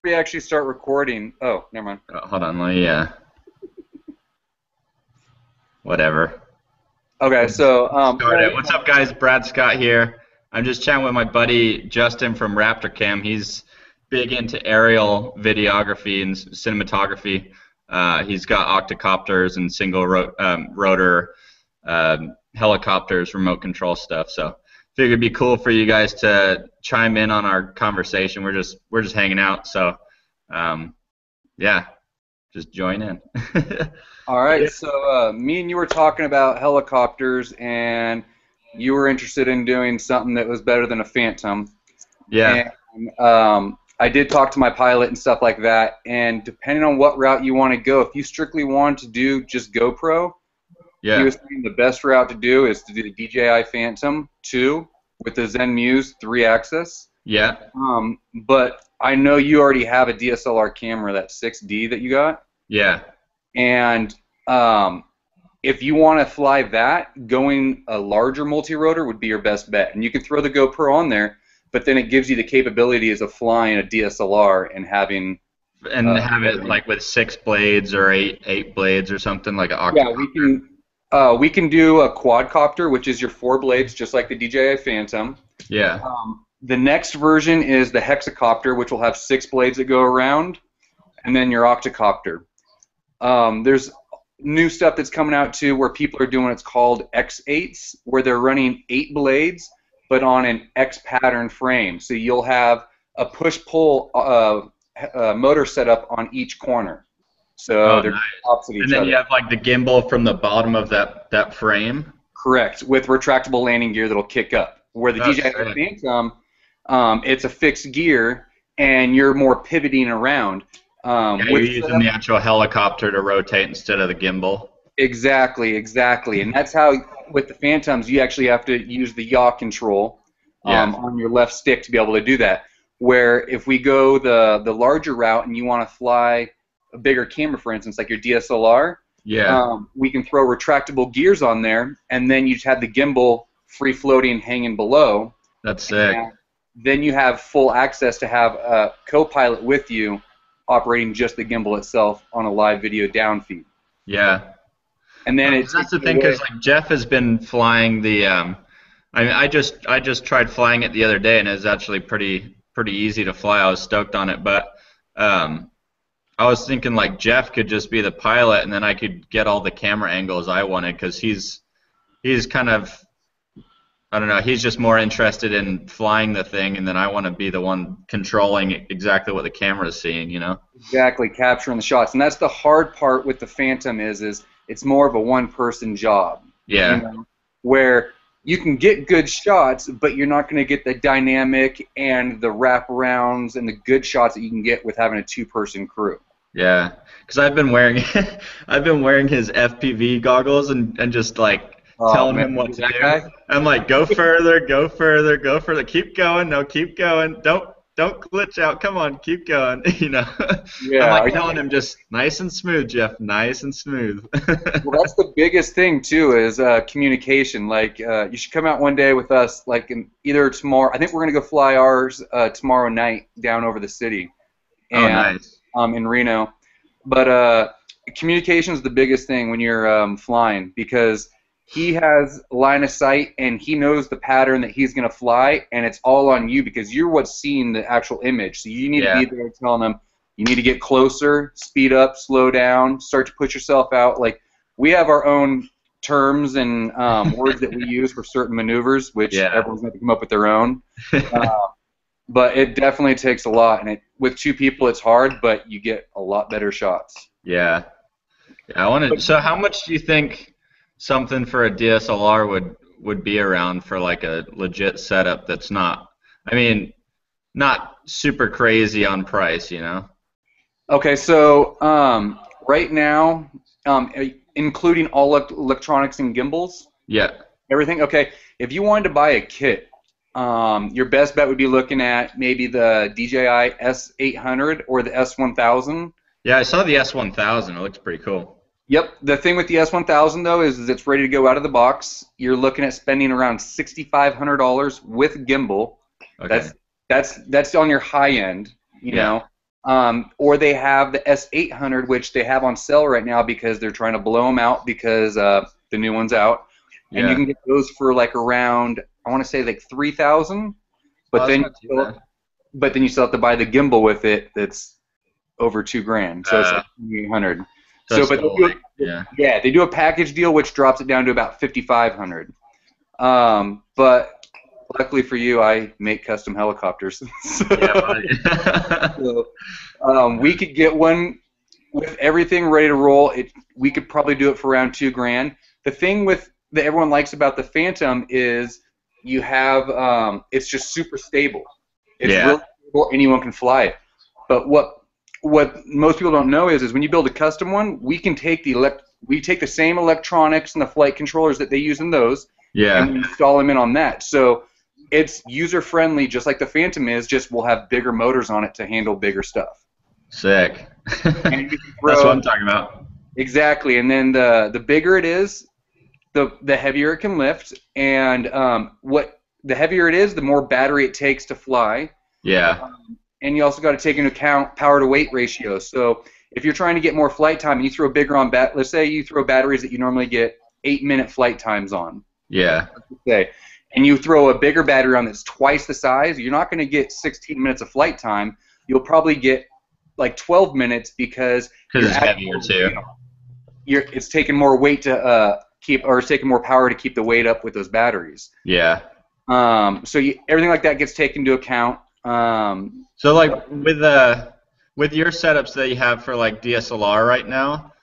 we actually start recording, oh, never mind. Hold on, let me, whatever. Okay, so Start it. What's up, guys? Brad Scott here. I'm just chatting with my buddy Justin from Raptor Cam. He's big into aerial videography and cinematography. He's got octocopters and single rotor helicopters, remote control stuff. So figured it'd be cool for you guys to chime in on our conversation. We're just hanging out. So yeah, just join in. all right, so me and you were talking about helicopters, and you were interested in doing something that was better than a Phantom. Yeah. And I did talk to my pilot and stuff like that, and depending on what route you want to go, if you strictly wanted to do just GoPro, Yeah. he was saying the best route to do is to do the DJI Phantom 2 with the Zen Muse 3-axis. Yeah. But I know you already have a DSLR camera, that 6D that you got. Yeah. And if you want to fly that, going a larger multi-rotor would be your best bet. And you can throw the GoPro on there, but then it gives you the capabilities of flying a DSLR and having... And have it like with 6 blades or eight blades or something, like an octocopter. Yeah, we can do a quadcopter, which is your 4 blades, just like the DJI Phantom. Yeah. The next version is the hexacopter, which will have 6 blades that go around, and then your octocopter. There's new stuff that's coming out too where people are doing what's called X8s, where they're running 8 blades but on an X pattern frame. So you'll have a push-pull motor set up on each corner. So they're opposite each other. And then you have like the gimbal from the bottom of that frame? Correct, with retractable landing gear that'll kick up. Where the DJI Phantom, it's a fixed gear and you're more pivoting around. You're using the actual helicopter to rotate instead of the gimbal. Exactly. And that's how, with the Phantoms, you actually have to use the yaw control on your left stick to be able to do that. Where if we go the larger route and you want to fly a bigger camera, for instance, like your DSLR, we can throw retractable gears on there, and then you just have the gimbal free-floating hanging below. That's sick. And then you have full access to have a co-pilot with you operating just the gimbal itself on a live video down feed. Yeah. And then that's the thing, because like Jeff has been flying the. I just tried flying it the other day, and it was actually pretty easy to fly. I was stoked on it, but I was thinking like Jeff could just be the pilot, and then I could get all the camera angles I wanted, because he's kind of, I don't know, he's just more interested in flying the thing, and then I want to be the one controlling exactly what the camera is seeing, you know? Exactly, capturing the shots. And that's the hard part with the Phantom is it's more of a one-person job. Yeah. You know, where you can get good shots, but you're not going to get the dynamic and the wraparounds and the good shots that you can get with having a 2-person crew. Yeah, because I've been wearing his FPV goggles and just like telling him what to do. I'm like, go further, go further, go further. Keep going, no, keep going. Don't glitch out. Come on, keep going. You know. Yeah. I'm like telling him just nice and smooth, Jeff, nice and smooth. Well, that's the biggest thing too is communication. Like, you should come out one day with us, like either tomorrow. I think we're gonna go fly ours tomorrow night down over the city. And, oh, nice. In Reno, but communication is the biggest thing when you're flying, because he has line of sight and he knows the pattern that he's going to fly, and it's all on you because you're what's seeing the actual image. So you need to be there telling him you need to get closer, speed up, slow down, start to put yourself out. Like, we have our own terms and words that we use for certain maneuvers, which everyone's going to come up with their own. But it definitely takes a lot, and with 2 people it's hard, but you get a lot better shots. Yeah. So how much do you think something for a DSLR would be around for like a legit setup that's not, I mean, not super crazy on price, you know? Okay, so right now, including all electronics and gimbals, everything. Okay, if you wanted to buy a kit, your best bet would be looking at maybe the DJI S800 or the S1000. Yeah, I saw the S1000. It looks pretty cool. Yep. The thing with the S1000 though is it's ready to go out of the box. You're looking at spending around $6,500 with gimbal. Okay. That's on your high end, you know. Or they have the S800, which they have on sale right now because they're trying to blow them out because the new one's out. And you Yeah. can get those for like around, I want to say like 3,000. Oh, But that's then, not too bad. you still have to buy the gimbal with it. That's over $2,000. So it's like 2,800. So So, it's but still like, yeah. yeah, they do a package deal which drops it down to about 5,500. But luckily for you, I make custom helicopters. Yeah, buddy. So, we could get one with everything ready to roll. We could probably do it for around $2,000. The thing that everyone likes about the Phantom is you have it's just super stable. It's Yeah. really stable. Anyone can fly it. But what most people don't know is when you build a custom one, we can take the same electronics and the flight controllers that they use in those, Yeah. and we install them in on that. So it's user friendly, just like the Phantom is. Just we'll have bigger motors on it to handle bigger stuff. Sick. And you can That's throw, what I'm talking about. exactly. And then the bigger it is, the heavier it can lift. And the heavier it is, the more battery it takes to fly. Yeah. And you also got to take into account power to weight ratio. So if you're trying to get more flight time and you throw bigger on let's say you throw batteries that you normally get 8-minute flight times on. Yeah. Say, and you throw a bigger battery on that's twice the size, you're not going to get 16 minutes of flight time. You'll probably get like 12 minutes because it's heavier too. It's taking more weight to it's taking more power to keep the weight up with those batteries. Yeah. So everything like that gets taken into account. So like with your setups that you have for like DSLR right now,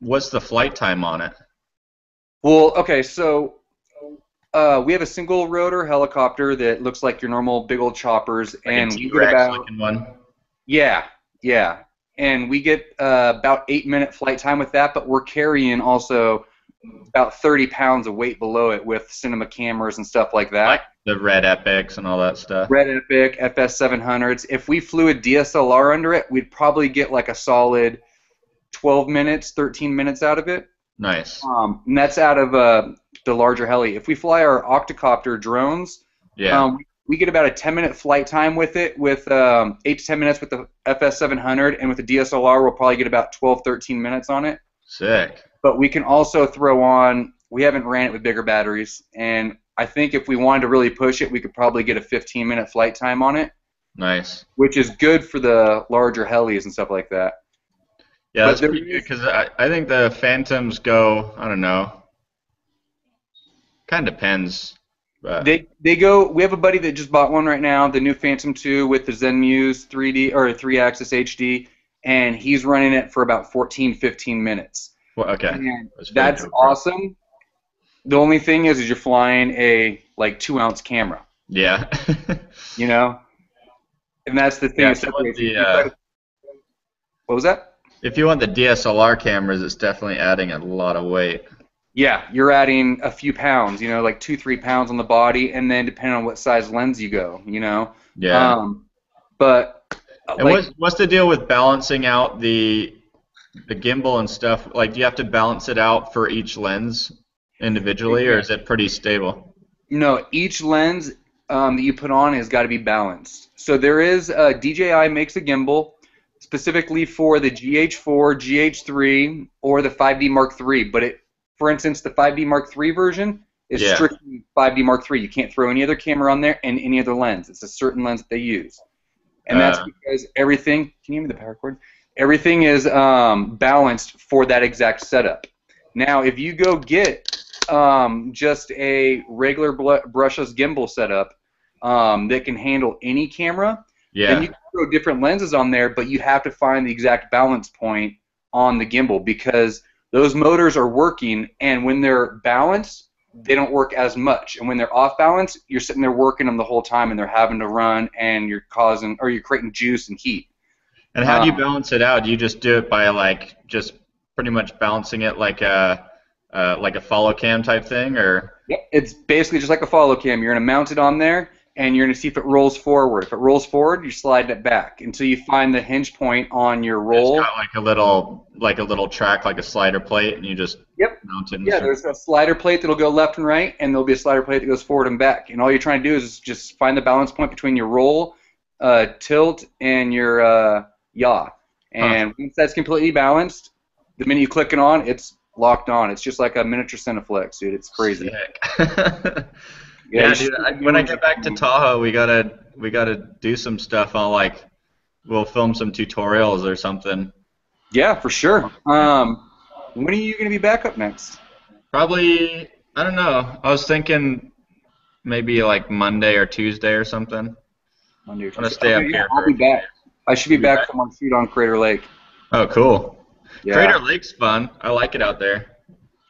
what's the flight time on it? Well, okay, so we have a single rotor helicopter that looks like your normal big old choppers, Like and a we get T-Rex looking one. Yeah, and we get about 8-minute flight time with that, but we're carrying also about 30 pounds of weight below it with cinema cameras and stuff like that. Like the Red Epics and all that stuff. Red Epic, FS700s. If we flew a DSLR under it, we'd probably get like a solid 12 minutes, 13 minutes out of it. Nice. And that's out of the larger heli. If we fly our octocopter drones, we get about a 10-minute flight time with it, with 8 to 10 minutes with the FS700, and with the DSLR, we'll probably get about 12, 13 minutes on it. Sick. But we can also throw on, we haven't ran it with bigger batteries, and I think if we wanted to really push it, we could probably get a 15-minute flight time on it. Nice. Which is good for the larger helis and stuff like that. Yeah, that's pretty good, because I think the Phantoms go, I don't know, kind of depends. But They go, we have a buddy that just bought one right now, the new Phantom 2 with the ZenMuse 3D, or 3-axis HD, and he's running it for about 14, 15 minutes. Well, okay. And that's awesome. The only thing is you're flying a like 2-ounce camera. Yeah. You know? And that's the thing. Yeah, what was that? If you want the DSLR cameras, it's definitely adding a lot of weight. Yeah, you're adding a few pounds, you know, like 2-3 pounds on the body, and then depending on what size lens you go, you know. Yeah. But and what's the deal with balancing out the gimbal and stuff? Like, do you have to balance it out for each lens individually, or is it pretty stable? No, each lens that you put on has got to be balanced. So there is DJI makes a gimbal specifically for the GH4, GH3, or the 5D Mark III. But for instance, the 5D Mark III version is strictly 5D Mark III. You can't throw any other camera on there and any other lens. It's a certain lens that they use. And that's because everything, can you give me the power cord? Everything is balanced for that exact setup. Now, if you go get just a regular brushless gimbal setup that can handle any camera, then you can throw different lenses on there, but you have to find the exact balance point on the gimbal because those motors are working, and when they're balanced, they don't work as much. And when they're off balance, you're sitting there working them the whole time, and they're having to run, and you're creating juice and heat. And how do you balance it out? Do you just do it by like just pretty much balancing it like a follow cam type thing, or? Yep, it's basically just like a follow cam. You're gonna mount it on there, and you're gonna see if it rolls forward. If it rolls forward, you slide it back until you find the hinge point on your roll. It's got like a little track, like a slider plate, and you just mount it. Yeah, there's a slider plate that'll go left and right, and there'll be a slider plate that goes forward and back. And all you're trying to do is just find the balance point between your roll tilt and your yaw. Huh. And once that's completely balanced, the minute you click it on, it's locked on. It's just like a miniature Cineflex, dude. It's crazy. Sick. Yeah, Yeah, you should dude. start When I doing get back to Tahoe, we gotta do some stuff. We'll film some tutorials or something. Yeah, for sure. When are you going to be back up next? Probably, I don't know. I was thinking maybe like Monday or Tuesday or something. I'm Monday or gonna Tuesday. stay Okay, up yeah, here I'll for be a few back. days. I should be You'll be back back? from our shoot on Crater Lake. Oh, cool. Crater Yeah, Lake's fun. I like it out there.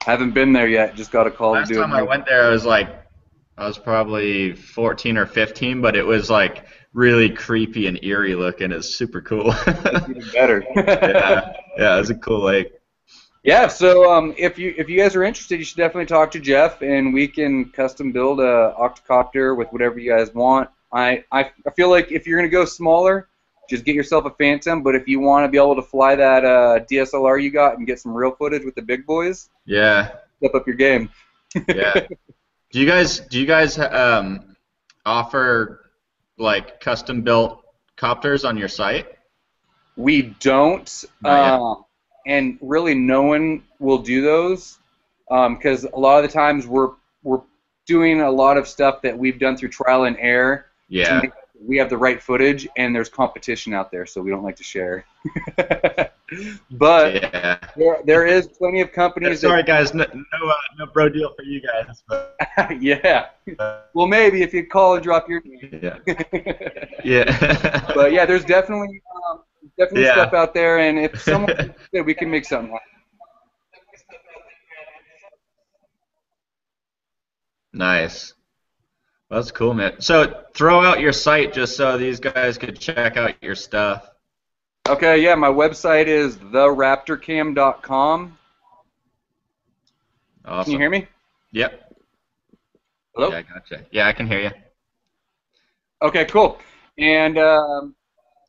haven't been there yet. Just got a call to Last do it time I now. went there, I was probably 14 or 15, but it was like really creepy and eerie looking. It's super cool. It's even better. Yeah, yeah, it's a cool lake. Yeah, so if you guys are interested, you should definitely talk to Jeff, and we can custom build a octocopter with whatever you guys want. I feel like if you're gonna go smaller, just get yourself a Phantom. But if you want to be able to fly that DSLR you got and get some real footage with the big boys, Yeah, step up your game. yeah. Do you guys offer like custom built copters on your site? We don't, Not yet. and really no one will do those because a lot of the times we're doing a lot of stuff that we've done through trial and error to Yeah. make sure we have the right footage, and there's competition out there, so we don't like to share. But Yeah. there is plenty of companies that Sorry, guys. No bro deal for you guys. But, yeah. Well, maybe if you call and drop your name. yeah. Yeah. But yeah, there's definitely stuff Yeah. out there, and if someone's interested, we can make something happen. Nice. Well, that's cool, man. So throw out your site just so these guys could check out your stuff. Okay, yeah, my website is theraptorcam.com. Can you Awesome. hear me? Yep. Yeah, Hello? I gotcha. Yeah, I can hear you. Okay, cool. And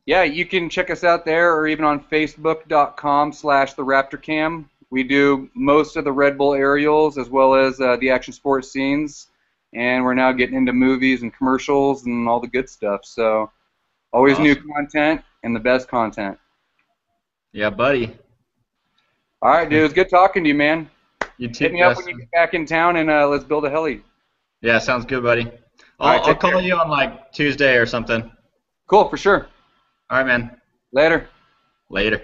yeah, you can check us out there or even on facebook.com/theraptorcam. We do most of the Red Bull aerials as well as the action sports scenes. And we're now getting into movies and commercials and all the good stuff. So always new Awesome. content and the best content. Yeah, buddy. All right, dude, it's good talking to you, man. You Hit too, me up when you Justin. get back in town and let's build a heli. Yeah, sounds good, buddy. All right, I'll take call care. you on like Tuesday or something. Cool, for sure. All right, man. Later. Later.